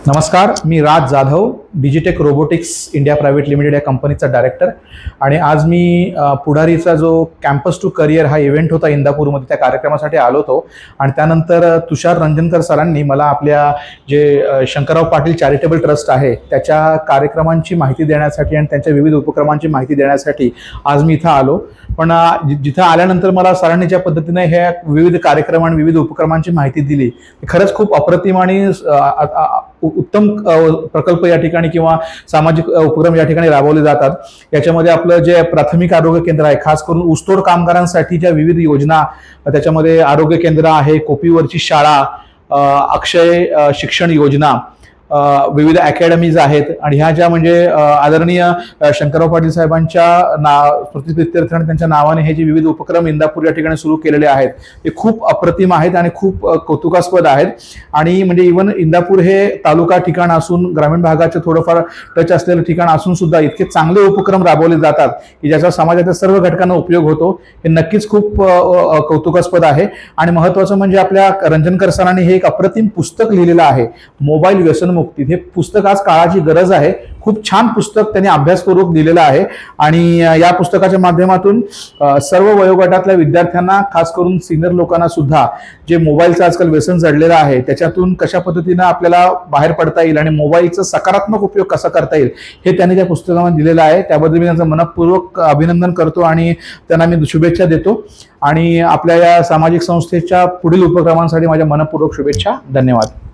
नमस्कार, मी Raj Jadhav, Digitech robotics India private limited या कंपनीचा डायरेक्टर. आणि आज मी पुढारीचा जो कॅम्पस टू करिअर हा इव्हेंट होता इंदापूरमध्ये, त्या कार्यक्रमासाठी आलो होतो. आणि त्यानंतर तुषार रंजनकर सरांनी मला आपल्या जे शंकरराव पाटील चॅरिटेबल ट्रस्ट आहे त्याच्या कार्यक्रमांची माहिती देण्यासाठी आणि त्यांच्या विविध उपक्रमांची माहिती देण्यासाठी आज मी इथं आलो. पण जिथं आल्यानंतर मला सरांनी ज्या पद्धतीने ह्या विविध कार्यक्रम आणि विविध उपक्रमांची माहिती दिली, खरंच खूप अप्रतिम आणि उत्तम प्रकल्प या ठिकाणी किंवा सामाजिक उपक्रम या ठिकाणी राबवले जातात. याच्यामध्ये आपलं जे प्राथमिक आरोग्य केंद्र आहे, खास करून ऊसतोड कामगारांसाठी ज्या विविध योजना, त्याच्यामध्ये आरोग्य केंद्र आहे, कोपीवरची शाळा, अक्षय शिक्षण योजना, विविध अकॅडमीज आहेत. आणि ह्या ज्या म्हणजे आदरणीय शंकरराव पाटील साहेबांच्या स्मृतिप्रित्यर्थ आणि त्यांच्या नावाने हे जे विविध उपक्रम इंदापूर या ठिकाणी सुरू केलेले आहेत ते खूप अप्रतिम आहेत आणि खूप कौतुकास्पद आहेत. आणि म्हणजे इव्हन इंदापूर हे तालुका ठिकाण असून, ग्रामीण भागाचे थोडंफार टच असलेलं ठिकाण असून सुद्धा इतके चांगले उपक्रम राबवले जातात की ज्याचा समाजाच्या सर्व घटकांना उपयोग होतो. हे नक्कीच खूप कौतुकास्पद आहे. आणि महत्त्वाचं म्हणजे आपल्या रंजनकर सरांनी हे एक अप्रतिम पुस्तक लिहिलेलं आहे, मोबाईल व्यसन मुक्ती. हे पुस्तक आज काळाची गरज आहे. खूप छान पुस्तक त्यांनी अभ्यासपूर्वक दिलेलं आहे. आणि या पुस्तकाच्या माध्यमातून सर्व वयोगटातल्या विद्यार्थ्यांना, खास करून सिनियर लोकांना सुद्धा जे मोबाईलचं आजकाल व्यसन जडलेलं आहे त्याच्यातून कशा पद्धतीनं आपल्याला बाहेर पडता येईल आणि मोबाईलचा सकारात्मक उपयोग कसा करता येईल हे त्यांनी त्या पुस्तकामध्ये दिलेलं आहे. त्याबद्दल मी त्यांचं मनपूर्वक अभिनंदन करतो आणि त्यांना मी शुभेच्छा देतो. आणि आपल्या या सामाजिक संस्थेच्या पुढील उपक्रमांसाठी माझ्या मनपूर्वक शुभेच्छा. धन्यवाद.